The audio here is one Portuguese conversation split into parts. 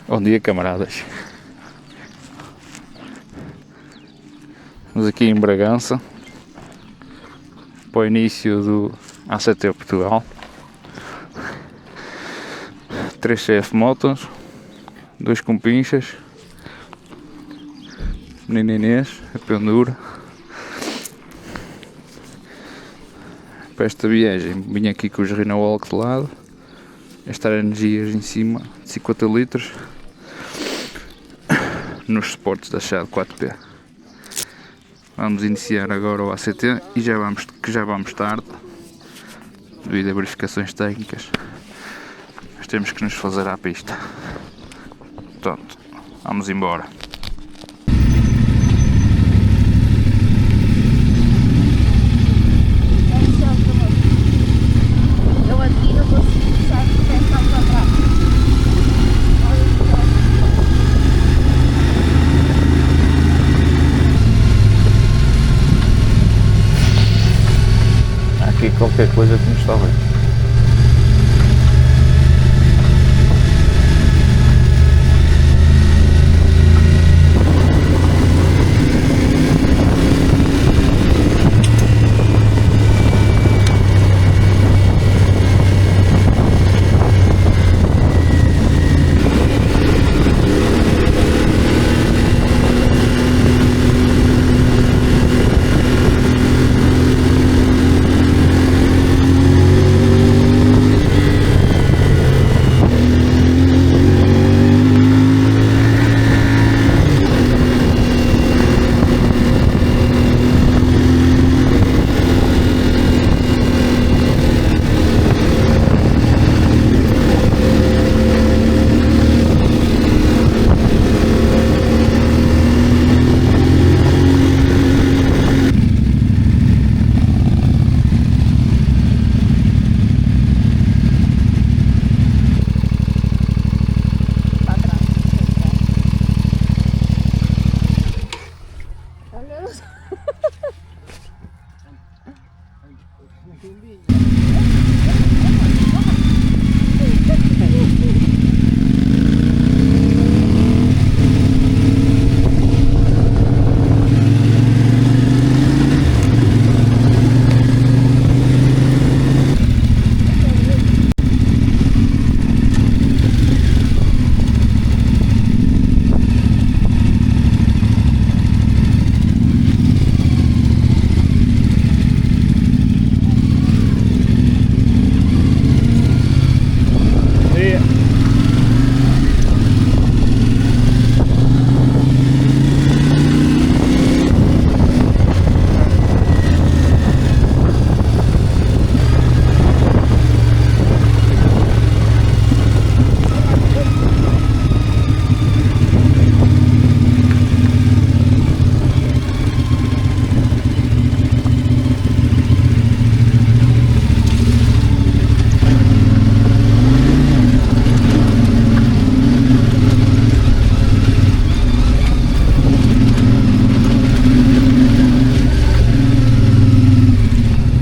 Bom dia, camaradas. Estamos aqui em Bragança para o início do ACT Portugal. 3 CF motos, 2 com pinchas, menina Inês, a pendura. Para esta viagem vim aqui com os Rhinowalk de lado, estas energias em cima de 50 litros nos suportes da Shadow 4P. Vamos iniciar agora o ACT e já vamos tarde devido a verificações técnicas, mas temos que nos fazer à pista. Portanto, vamos embora. Aqui qualquer coisa que nos está bem.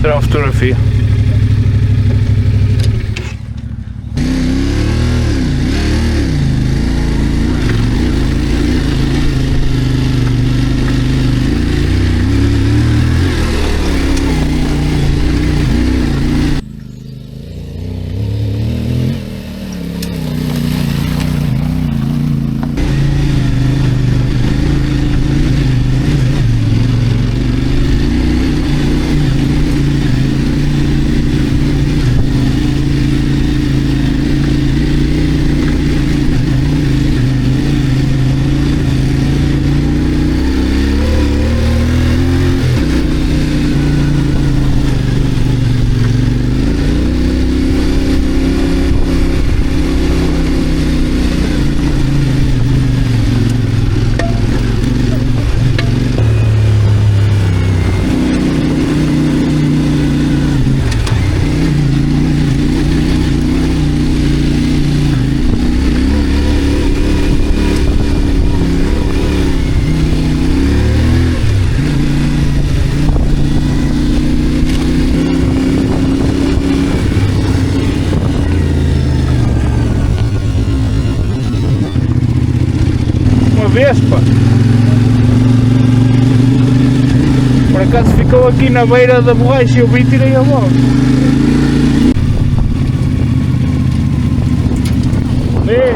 Tirar uma fotografia. Vespa. Por acaso ficou aqui na beira da borracha e eu vi e tirei-a logo. Vê?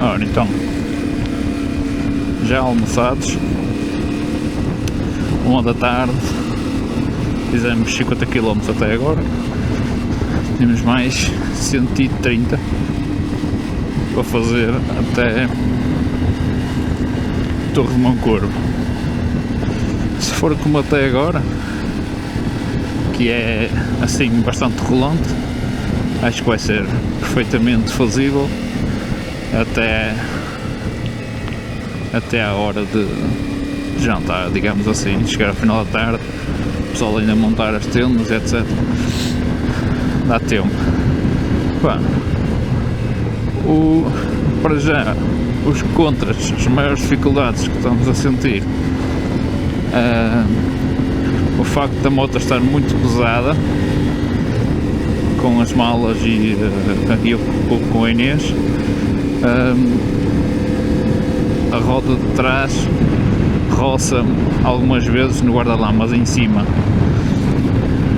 Ora, então, já almoçados, 1 da tarde, fizemos 50 km até agora, temos mais 130 para fazer até Torre de Moncorvo. Se for como até agora, que é assim bastante rolante, acho que vai ser perfeitamente fazível até à hora de jantar, digamos assim, chegar ao final da tarde, o pessoal ainda montar as tendas, etc. Dá tempo. Pá, para já, os contras, as maiores dificuldades que estamos a sentir, o facto da moto estar muito pesada, com as malas e eu com a Inês. A roda de trás roça algumas vezes no guarda-lamas em cima.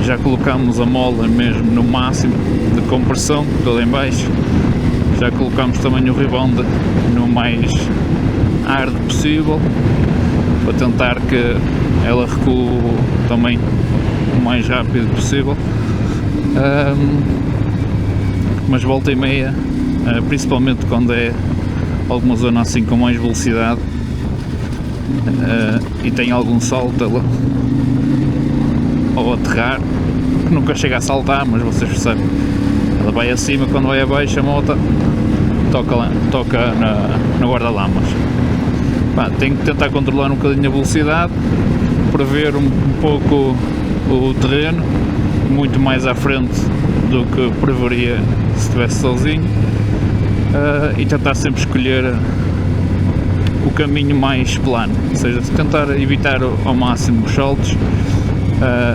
Já colocamos a mola mesmo no máximo de compressão, toda em baixo. Já colocamos também o rebound no mais hard possível, para tentar que ela recue também o mais rápido possível. Mas volta e meia, principalmente quando é alguma zona assim com mais velocidade e tem algum salto ou aterrar, que nunca chega a saltar, mas vocês percebem, ela vai acima, quando vai abaixo a moto toca no guarda-lamas. Tenho que tentar controlar um bocadinho a velocidade, prever um pouco o terreno, muito mais à frente do que preveria se estivesse sozinho, e tentar sempre escolher o caminho mais plano, ou seja, tentar evitar ao máximo os saltos,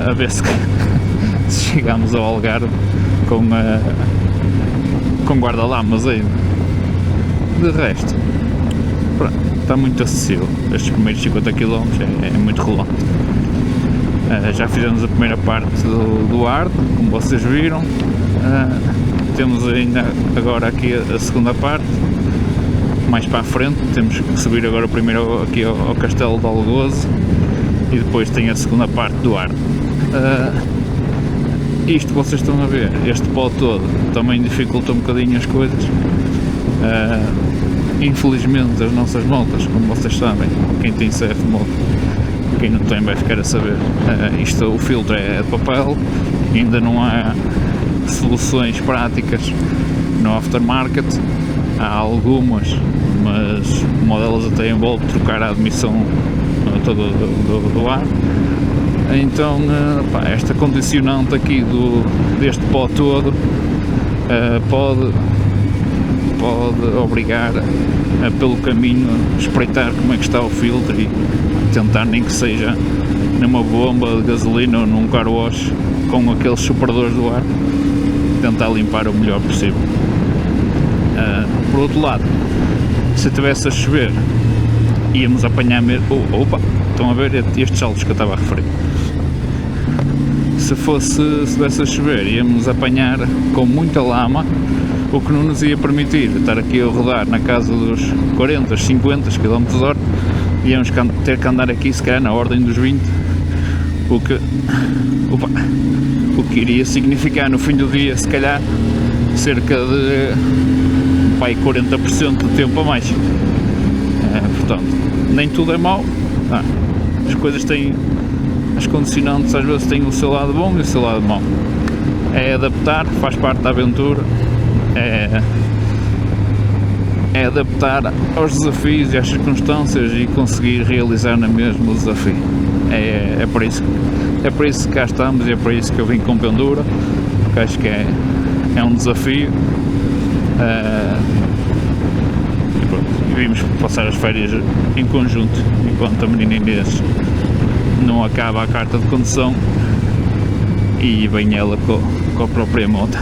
a ver se chegamos ao Algarve com guarda-lamas ainda. De resto, pronto, está muito acessível. Estes primeiros 50 km é muito rolante. Já fizemos a primeira parte do hard, como vocês viram. Temos ainda agora aqui a segunda parte, mais para a frente. Temos que subir agora primeiro aqui ao Castelo de Algoze e depois tem a segunda parte do hard. Isto vocês estão a ver, este pó todo também dificulta um bocadinho as coisas. Infelizmente as nossas motas, como vocês sabem, quem tem CF moto, quem não tem vai ficar a saber, o filtro é de papel, ainda não há soluções práticas no aftermarket. Há algumas, mas uma delas até envolve trocar a admissão toda do ar. Então esta condicionante aqui deste pó todo pode obrigar a pelo caminho espreitar como é que está o filtro e tentar, nem que seja numa bomba de gasolina ou num car wash com aqueles superadores do ar, tentar limpar o melhor possível. Por outro lado, se estivesse a chover, íamos apanhar mesmo. Opa, estão a ver estes saltos que eu estava a referir? Se estivesse a chover, íamos apanhar com muita lama, o que não nos ia permitir estar aqui a rodar na casa dos 40, 50 km/h. Íamos ter que andar aqui se calhar na ordem dos 20, o que iria significar no fim do dia se calhar cerca de 40% de tempo a mais. Portanto, nem tudo é mau. As coisas têm, as condicionantes às vezes têm o seu lado bom e o seu lado mau. É adaptar, faz parte da aventura, é adaptar aos desafios e às circunstâncias e conseguir realizar na mesma o desafio. É por isso que cá estamos e é por isso que eu vim com pendura, porque acho que é um desafio. E pronto, vimos passar as férias em conjunto, enquanto a menina Inês não acaba a carta de condução e vem ela com a própria moto.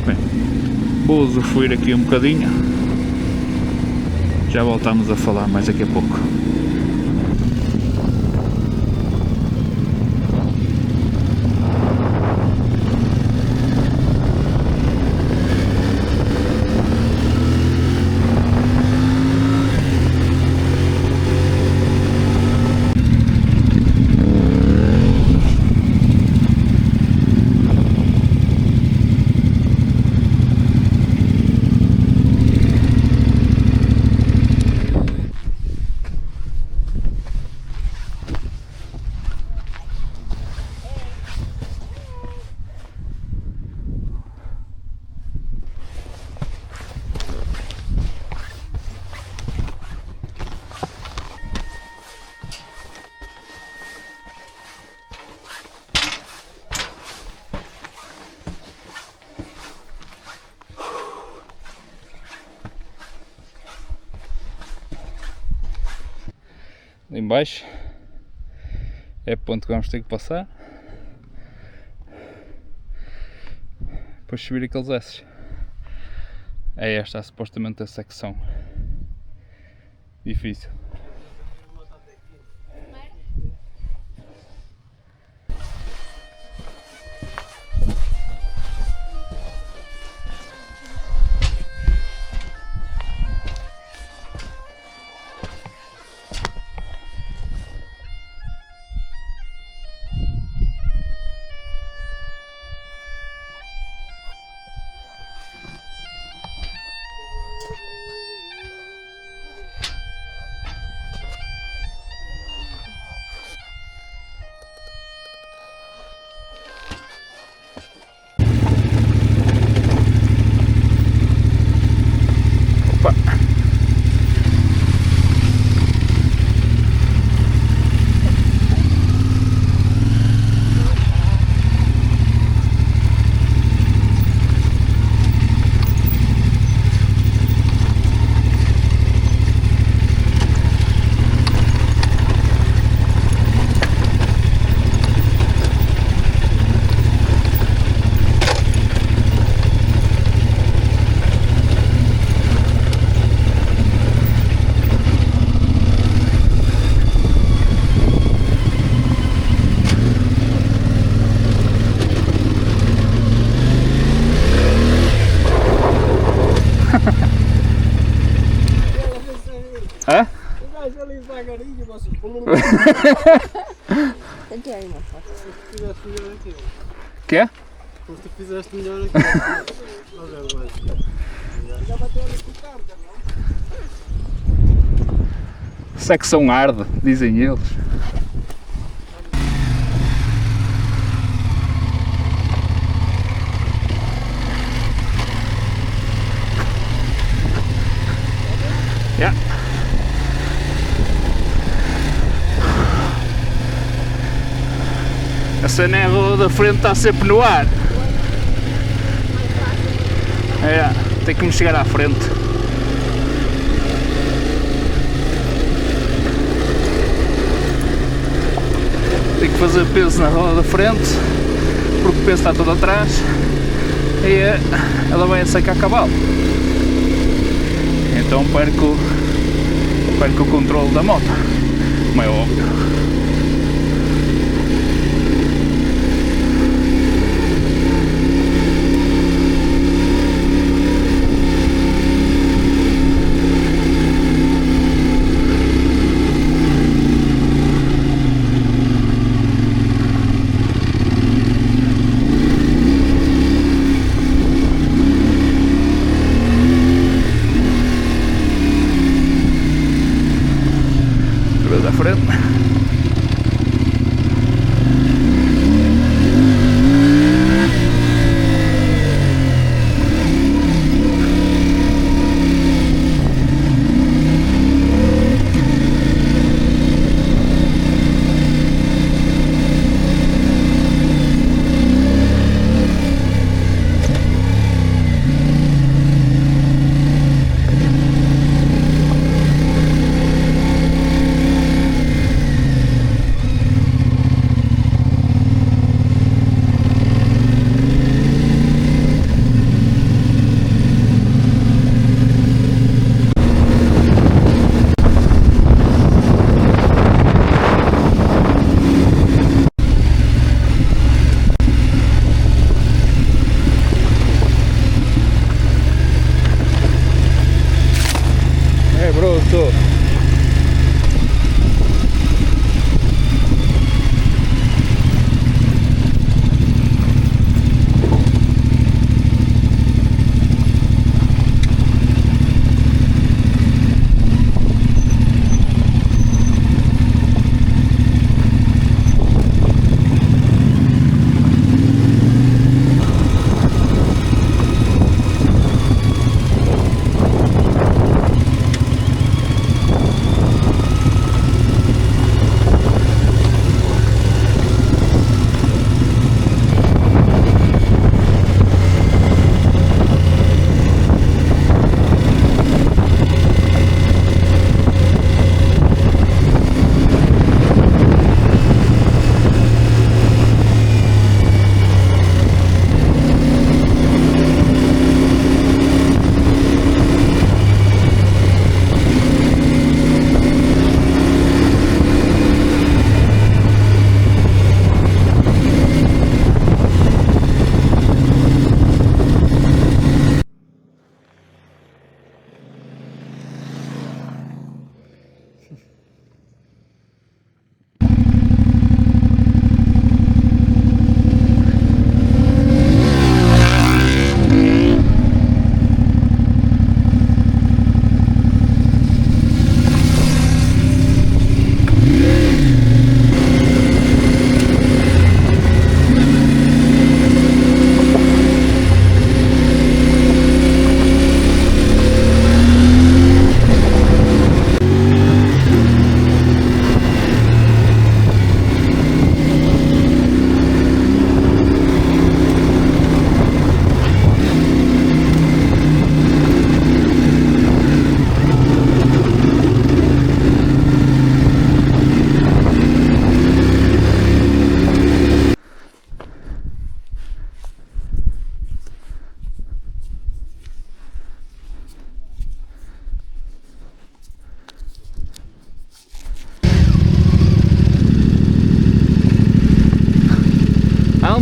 Bem, vou usufruir aqui um bocadinho, já voltamos a falar mais daqui a pouco. Ali em baixo é o ponto que vamos ter que passar, depois subir aqueles S. É esta supostamente a secção difícil. Hã? O gajo ali devagarinho, você. Tente aí, mano. Se tu fizeste melhor aquilo. Quê? Se tu fizeste melhor aquilo. Não é mais. Já bateu ali com o carro, não? Secção arde, dizem eles. Yeah. A cena é a roda da frente está sempre no ar. É, tem que me chegar à frente. Tem que fazer peso na roda da frente, porque o peso está todo atrás e ela vai a secar a cavalo. Então perco o controle da moto, como é óbvio. Da frente.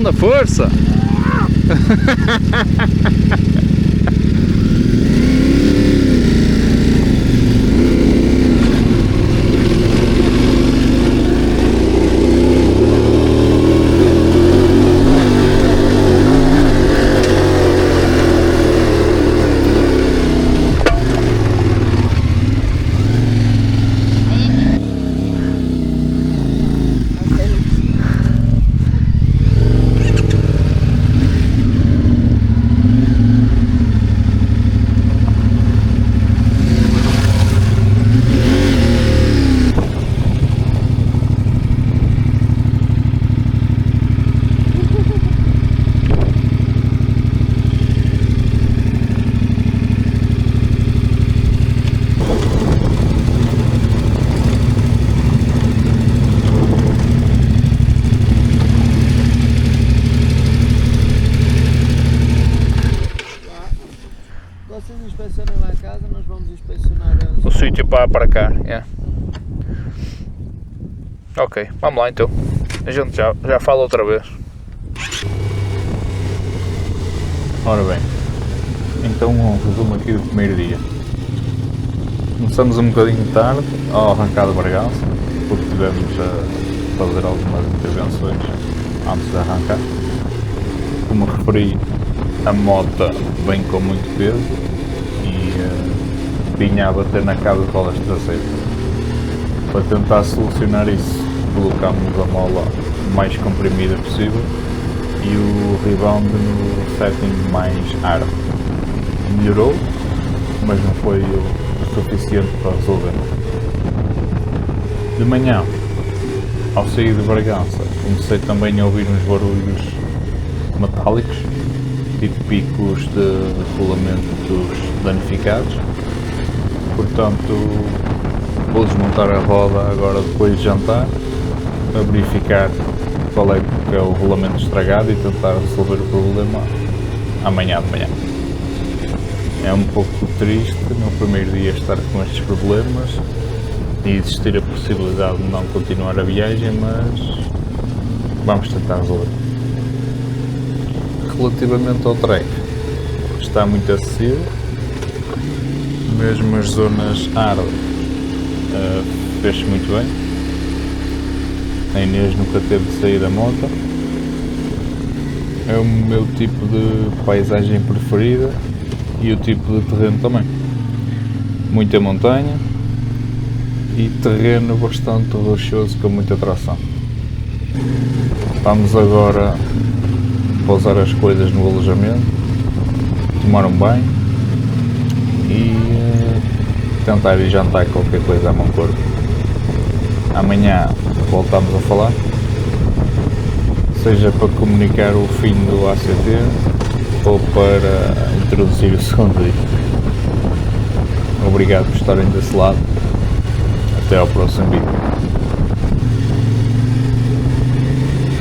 Anda, força! Vocês inspecionem lá a casa, nós vamos inspecionar O sítio para cá, é. Ok, vamos lá então. A gente já fala outra vez. Ora bem, então um resumo aqui do primeiro dia. Começamos um bocadinho tarde ao arrancar de Bragança, porque tivemos a fazer algumas intervenções antes de arrancar. Como referi, a moto vem com muito peso e vinha a bater na cabo de rodas traseiras. Para tentar solucionar isso, colocámos a mola o mais comprimida possível e o rebound no setting mais hard. Melhorou, mas não foi o suficiente para resolver. De manhã, ao sair de Bragança, comecei também a ouvir uns barulhos metálicos, tipo picos de rolamentos danificados. Portanto, vou desmontar a roda agora depois de jantar, a verificar qual é que é o rolamento estragado e tentar resolver o problema amanhã de manhã. É um pouco triste no primeiro dia estar com estes problemas e existir a possibilidade de não continuar a viagem, mas vamos tentar resolver. Relativamente ao trem, está muito acessível, mesmo as zonas hard fez-se muito bem. A Inês nunca teve de sair da moto. É o meu tipo de paisagem preferida e o tipo de terreno também. Muita montanha e terreno bastante rochoso com muita tração. Vamos agora pousar as coisas no alojamento, tomar um banho e tentar ir jantar qualquer coisa a Moncorvo. Amanhã voltamos a falar, seja para comunicar o fim do ACT ou para introduzir o segundo dia. Obrigado por estarem desse lado. Até ao próximo vídeo.